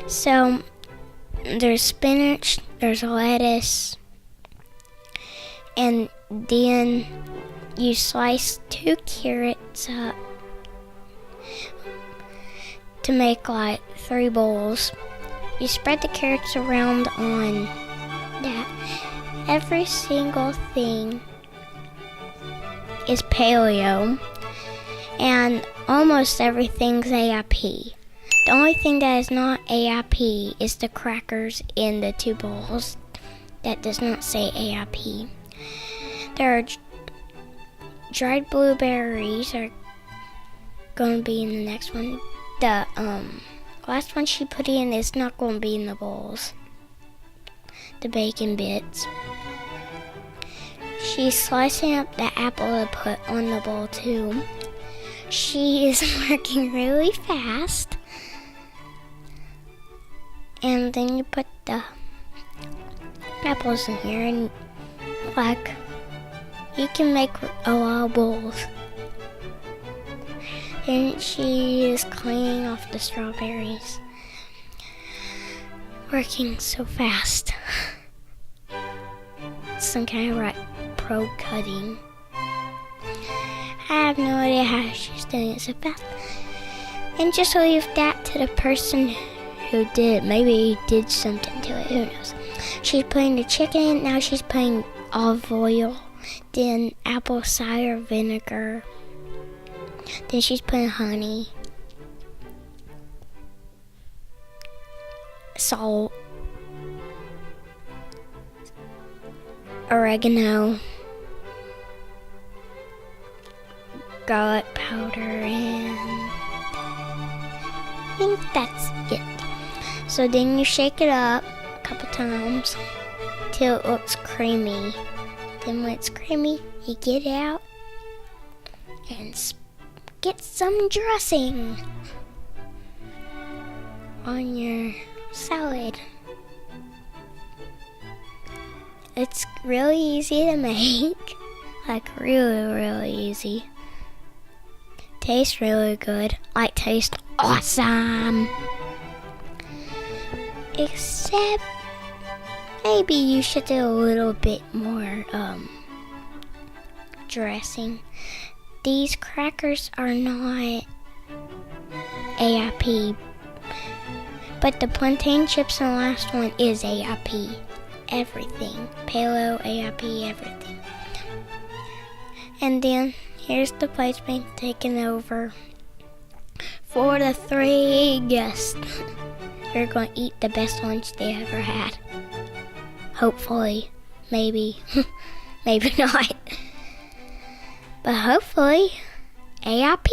So there's spinach, there's lettuce, and then you slice 2 carrots up to make like 3 bowls. You spread the carrots around on that. Every single thing is paleo, and almost everything's AIP. The only thing that is not AIP is the crackers in the 2 bowls that does not say AIP. There are dried blueberries are going to be in the next one. The last one she put in is not going to be in the bowls. The bacon bits. She's slicing up the apple to put on the bowl too. She is working really fast. And then you put the apples in here, and like you can make a lot of bowls. And she is cleaning off the strawberries. Working so fast. Some kind of like pro cutting. I have no idea how she's doing it so fast. And just leave that to the person who did. Maybe he did something to it. Who knows? She's putting the chicken in. Now she's putting olive oil. Then apple cider vinegar. Then she's putting honey. Salt. Oregano. Garlic powder, and I think that's it. So then you shake it up a couple times till it looks creamy. Then when it's creamy, you get it out and get some dressing on your salad. It's really easy to make, like really easy. Tastes really good, like tastes awesome. Except maybe you should do a little bit more dressing. These crackers are not AIP, but the plantain chips in the last one is AIP. Everything. Paleo, AIP, everything. And then here's the plates being taken over for the 3 guests. They're going to eat the best lunch they ever had. Hopefully. Maybe. Maybe not. But hopefully, AIP.